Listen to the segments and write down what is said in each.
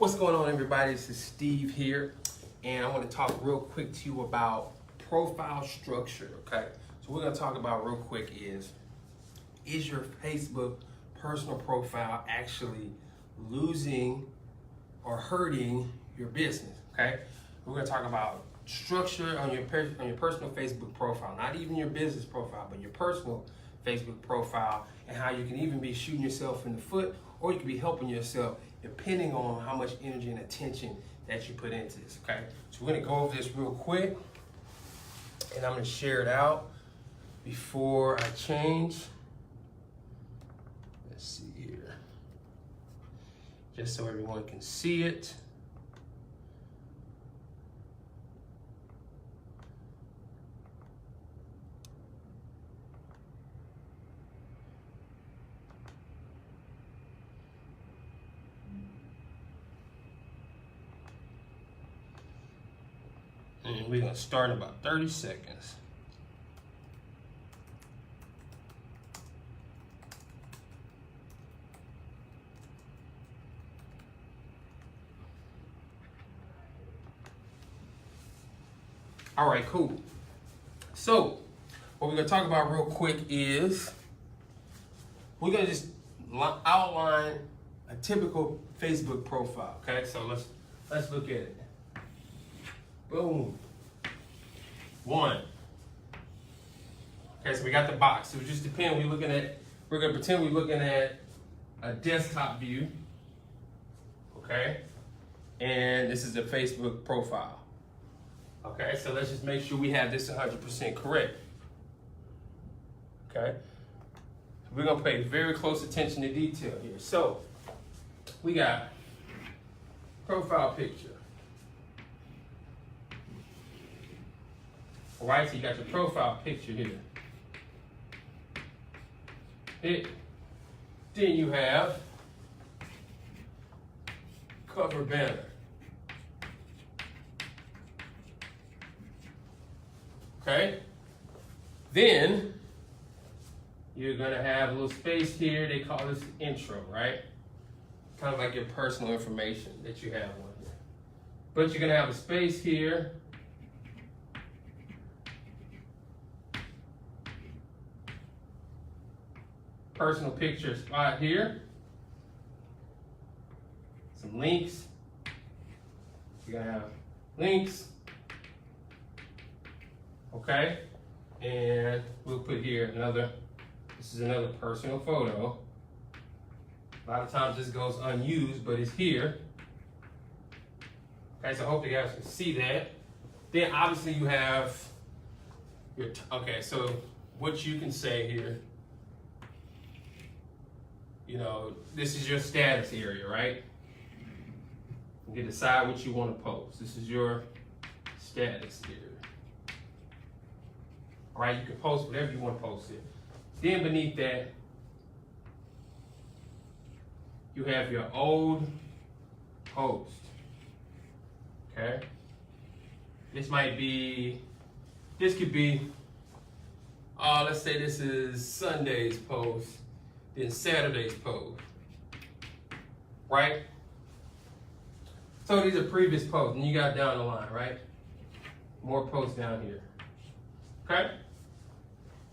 What's going on, everybody? This is Steve here, and I want to talk real quick to you about profile structure, okay? So we're going to talk about real quick is your Facebook personal profile actually losing or hurting your business, okay? We're going to talk about structure on your personal Facebook profile, not even your business profile, but your personal Facebook profile, and how you can even be shooting yourself in the foot, or you can be helping yourself depending on how much energy and attention that you put into this, okay? So we're gonna go over this real quick, and I'm gonna share it out before I change. Let's see here, just so everyone can see it. And we're gonna start in about 30 seconds. All right, cool. So what we're gonna talk about real quick is we're gonna just outline a typical Facebook profile, okay? So let's look at it. Boom. One. Okay, so we got the box. So it just depends. We're gonna pretend we're looking at a desktop view. Okay? And this is the Facebook profile. Okay, so let's just make sure we have this 100% correct. Okay? We're gonna pay very close attention to detail here. So we got profile picture. All right, so you got your profile picture here. Then you have cover banner. Okay? Then you're gonna have a little space here. They call this intro, right? Kind of like your personal information that you have on here. But you're gonna have a space here. Personal picture spot here. Some links. You're gonna have links. Okay? And we'll put here this is another personal photo. A lot of times this goes unused, but it's here. Okay, so I hope you guys can see that. Then obviously you have okay, so what you can say here, you know, this is your status area, right? You can decide what you want to post. This is your status area. All right, you can post whatever you want to post it. Then beneath that, you have your old post. Okay? This could be, let's say this is Sunday's post, then Saturday's post, right? So these are previous posts, and you got down the line, right? More posts down here, okay?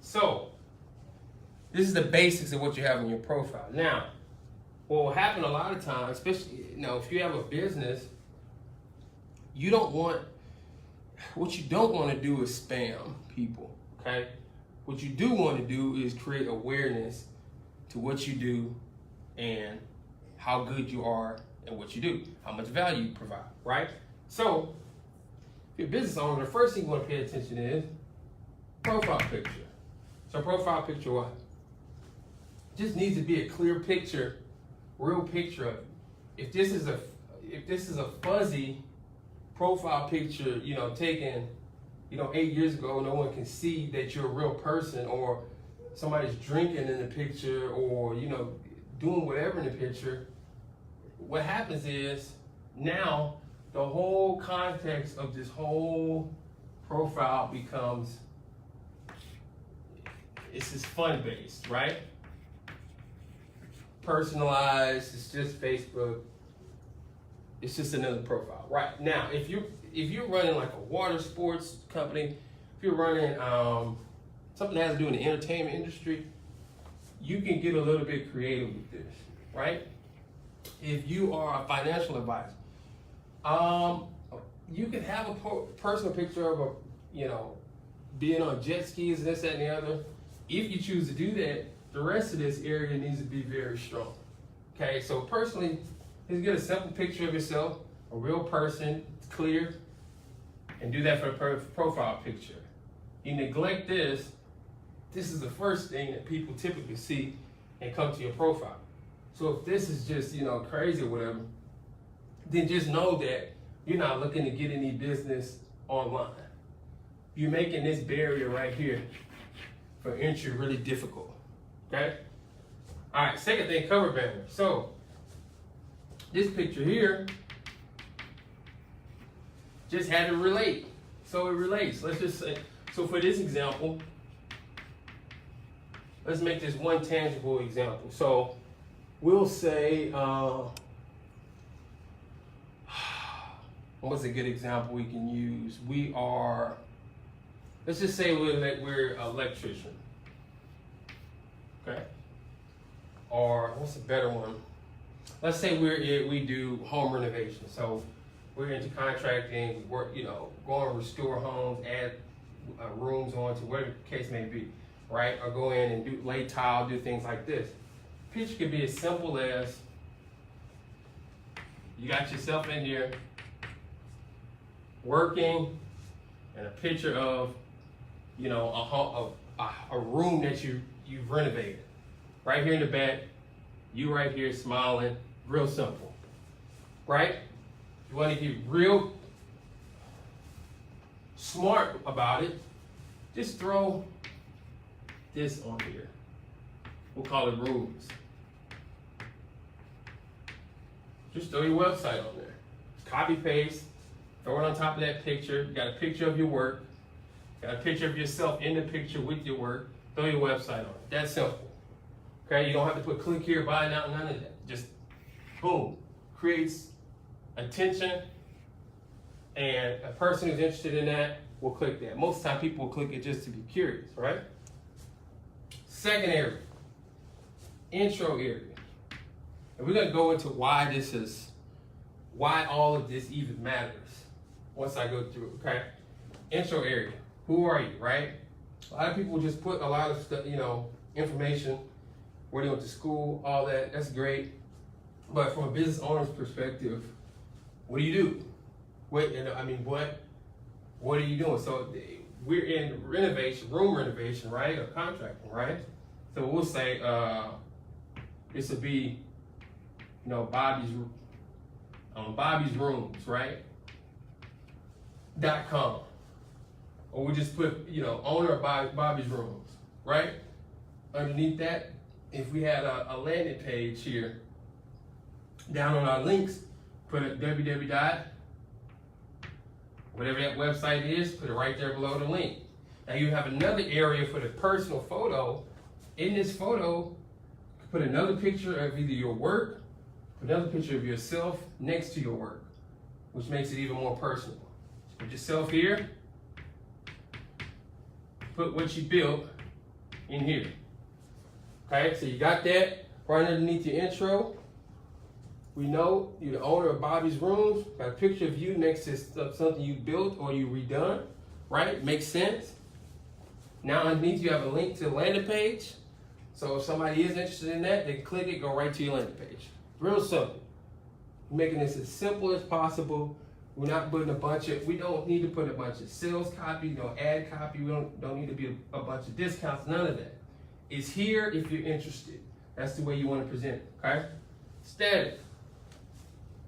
So this is the basics of what you have in your profile. Now, what will happen a lot of times, especially if you have a business, what you don't want to do is spam people, okay? What you do want to do is create awareness to what you do and how good you are at what you do, how much value you provide, right? So, if you're a business owner, the first thing you want to pay attention is profile picture. So profile picture what? Just needs to be a clear picture, real picture of it. If this is a fuzzy profile picture, taken, 8 years ago, no one can see that you're a real person, or somebody's drinking in the picture, or doing whatever in the picture, what happens is now the whole context of this whole profile becomes, it's just fun based, right? Personalized, it's just Facebook. It's just another profile. Right now, if you're running like a water sports company, if you're running something that has to do in the entertainment industry, you can get a little bit creative with this, right? If you are a financial advisor, you can have a personal picture of being on jet skis and this, that, and the other. If you choose to do that, the rest of this area needs to be very strong. Okay, so personally, just get a simple picture of yourself, a real person, clear, and do that for the profile picture. You neglect this is the first thing that people typically see and come to your profile. So if this is just, crazy or whatever, then just know that you're not looking to get any business online. You're making this barrier right here for entry really difficult, okay? All right, second thing, cover banner. So this picture here, just have it relate. So it relates. Let's just say, so for this example, let's make this one tangible example. So we'll say, what's a good example we can use? Let's just say we're an electrician, okay? Or what's a better one? Let's say we do home renovation. So we're into contracting, work, go and restore homes, add rooms on to whatever the case may be, right? Or go in and lay tile, do things like this. Picture could be as simple as you got yourself in here working, and a picture of a room that you've renovated. Right here in the back, you right here smiling, real simple, right? You want to get real smart about it, just throw this on here. We'll call it rooms. Just throw your website on there. Copy paste, throw it on top of that picture. You got a picture of your work, got a picture of yourself in the picture with your work, throw your website on it. That's simple. Okay, you don't have to put click here, buy now, none of that. Just boom, creates attention, and a person who's interested in that will click that. Most of the time people will click it just to be curious, right? Second area, intro area. And we're gonna go into why all of this even matters once I go through, okay? Intro area, who are you, right? A lot of people just put a lot of stuff, information, where they went to school, all that, that's great. But from a business owner's perspective, what do you do? What are you doing? So we're in room renovation, right? Or contracting, right? So we'll say this would be, Bobby's Rooms, right? .com. Or we just put, owner of Bobby's Rooms, right? Underneath that, if we had a landing page here, down on our links, put a www. Whatever that website is, put it right there below the link. Now you have another area for the personal photo. In this photo, put another picture of either your work, put another picture of yourself next to your work, which makes it even more personal. Put yourself here, put what you built in here. Okay, so you got that right underneath your intro. We know you're the owner of Bobby's Rooms. Got a picture of you next to something you built or you redone, right? Makes sense. Now underneath you have a link to the landing page. So if somebody is interested in that, they click it, go right to your landing page. Real simple. We're making this as simple as possible. We're not putting we don't need to put a bunch of sales copy, no ad copy. We don't need to be a bunch of discounts, none of that. It's here if you're interested. That's the way you want to present it, okay? Status.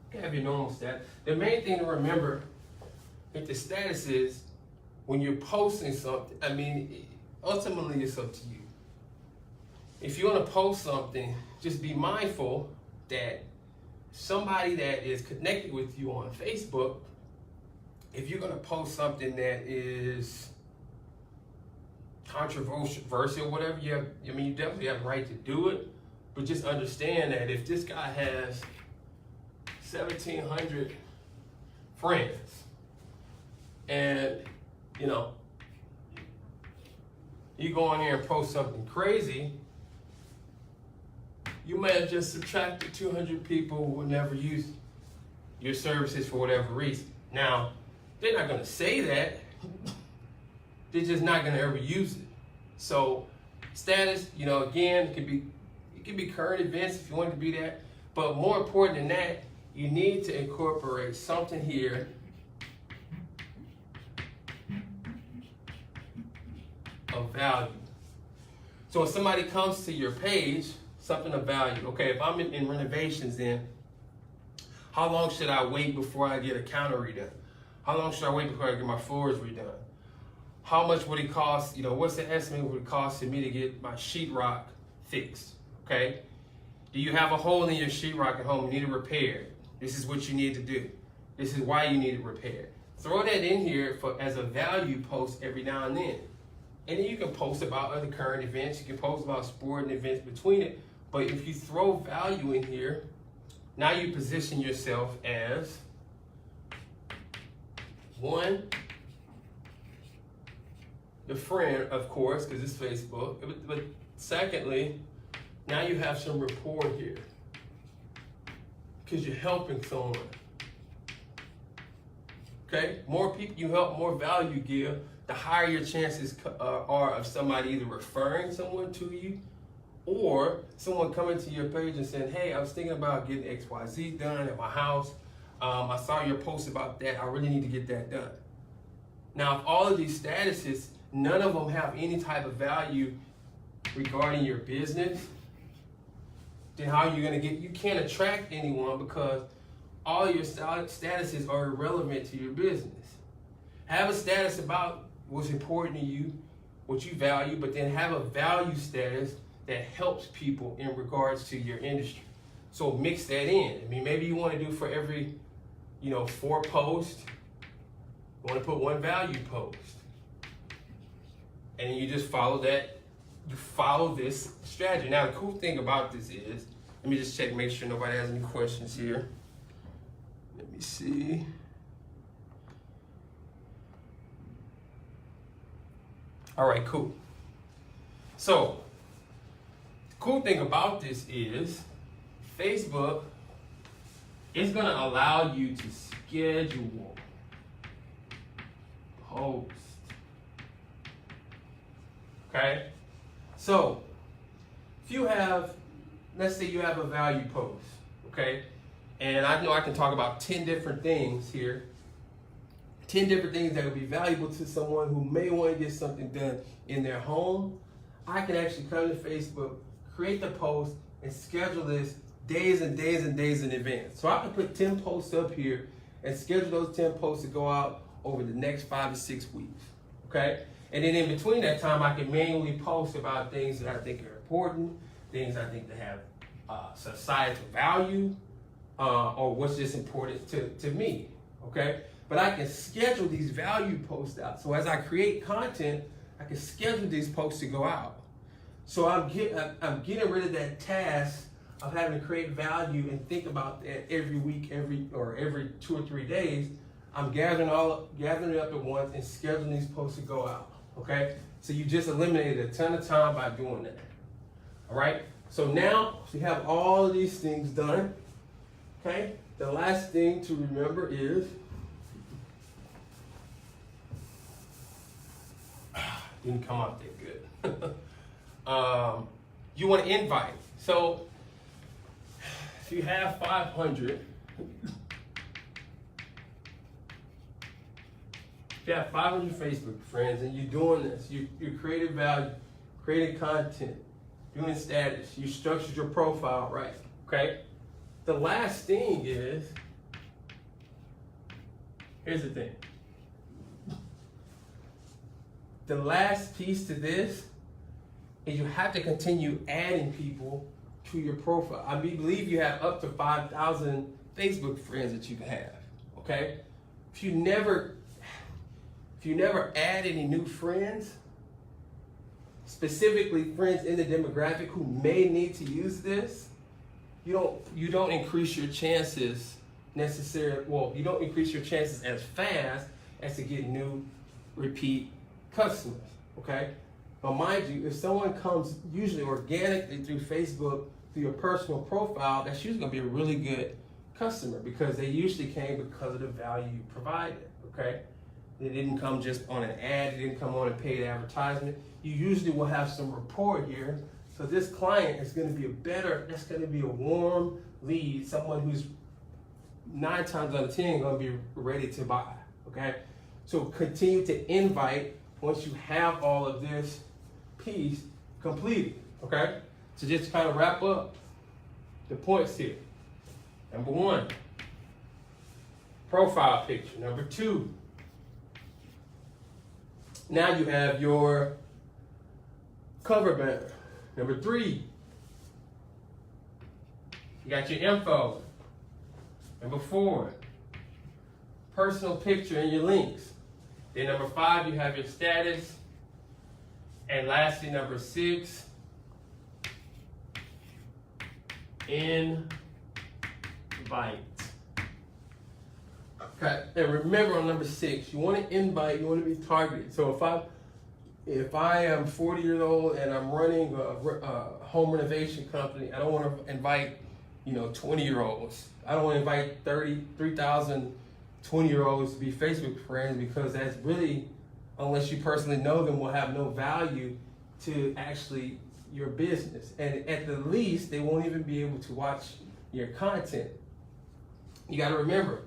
You can have your normal status. The main thing to remember with the status is when you're posting something, ultimately it's up to you. If you want to post something, just be mindful that somebody that is connected with you on Facebook, if you're going to post something that is controversial, whatever, you definitely have a right to do it, but just understand that if this guy has 1,700 friends. And, you know, you go in here and post something crazy, you may have just subtracted 200 people who would never use your services for whatever reason. Now, they're not going to say that. They're just not going to ever use it. So, status, you know, again, it could be current events if you want it to be that. But more important than that, you need to incorporate something here of value. So when somebody comes to your page, something of value. Okay, if I'm in renovations, then how long should I wait before I get a counter redone? How long should I wait before I get my floors redone? How much would it cost? You know, what's the estimate would it cost for me to get my sheetrock fixed? Okay. Do you have a hole in your sheetrock at home? You need it repaired. This is what you need to do. This is why you need it repaired. Throw that in here as a value post every now and then. And then you can post about other current events. You can post about sporting events between it. But if you throw value in here, now you position yourself as one, the friend, of course, because it's Facebook. But secondly, now you have some rapport here because you're helping someone. Okay? More people you help, more value you give, the higher your chances are of somebody either referring someone to you or someone coming to your page and saying, hey, I was thinking about getting XYZ done at my house. I saw your post about that. I really need to get that done. Now, if all of these statuses, none of them have any type of value regarding your business, then how are you going to you can't attract anyone because all your statuses are irrelevant to your business. Have a status about what's important to you, what you value, but then have a value status that helps people in regards to your industry. So mix that in. I mean, maybe you want to do for every, 4 posts, you want to put 1 value post. And then you just follow that, you follow this strategy. Now, the cool thing about this is, let me just check, make sure nobody has any questions here. Let me see. All right, cool. So, the cool thing about this is Facebook is going to allow you to schedule posts. Okay? So, if you have, let's say you have a value post, okay? And I know I can talk about 10 different things here. 10 different things that would be valuable to someone who may want to get something done in their home. I can actually come to Facebook, create the post, and schedule this days and days and days in advance. So I can put 10 posts up here and schedule those 10 posts to go out over the next 5 to 6 weeks, okay? And then in between that time, I can manually post about things that I think are important, things I think that have societal value, or what's just important to me, okay? But I can schedule these value posts out. So as I create content, I can schedule these posts to go out. So I'm getting rid of that task of having to create value and think about that every week, every 2 or 3 days. I'm gathering it up at once and scheduling these posts to go out. Okay? So you just eliminated a ton of time by doing that. All right? So now we have all of these things done. Okay? The last thing to remember is didn't come out that good. You want to invite. So if you have 500, if you have 500 Facebook friends and you're doing this, you're creating value, creating content, doing status, you structured your profile right, okay? The last thing is, here's the thing. The last piece to this is you have to continue adding people to your profile. I believe you have up to 5,000 Facebook friends that you can have, okay? If you never add any new friends, specifically friends in the demographic who may need to use this, you don't increase your chances you don't increase your chances as fast as to get new repeat customers, okay? But mind you, if someone comes usually organically through Facebook, through your personal profile, that's usually gonna be a really good customer because they usually came because of the value you provided, okay? They didn't come just on an ad, they didn't come on a paid advertisement. You usually will have some rapport here. So this client is gonna be that's gonna be a warm lead, someone who's 9 times out of 10 gonna be ready to buy, okay? So continue to invite once you have all of this piece completed, okay? So just kind of wrap up the points here. Number 1, profile picture. Number 2, now you have your cover banner. Number 3, you got your info. Number 4, personal picture and your links. Then number 5, you have your status. And lastly, number 6, invite. Okay, and remember on number 6, you want to invite, you want to be targeted. So if I am 40 years old and I'm running a home renovation company, I don't want to invite 20-year-olds. I don't want to invite 3,000 20-year-olds to be Facebook friends because that's really, unless you personally know them, will have no value to actually your business. And at the least, they won't even be able to watch your content. You got to remember,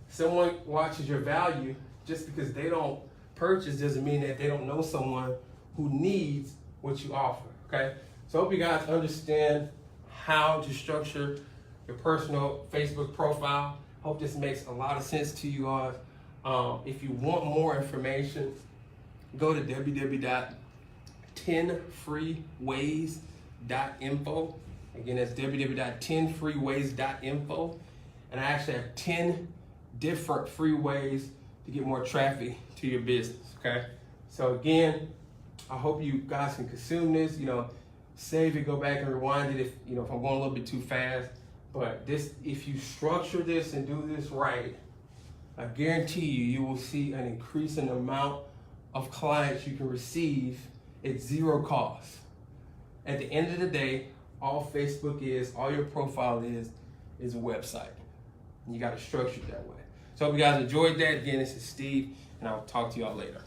someone watches your value just because they don't purchase doesn't mean that they don't know someone who needs what you offer, okay? So I hope you guys understand how to structure your personal Facebook profile. Hope this makes a lot of sense to you guys. If you want more information, go to www.10freeways.info. Again, that's www.10freeways.info. And I actually have 10 different free ways to get more traffic to your business, okay? So again, I hope you guys can consume this, save it, go back and rewind it if I'm going a little bit too fast. But if you structure this and do this right, I guarantee you will see an increasing amount of clients you can receive at 0 cost. At the end of the day, all Facebook is, all your profile is a website. And you got to structure it that way. So I hope you guys enjoyed that. Again, this is Steve, and I'll talk to y'all later.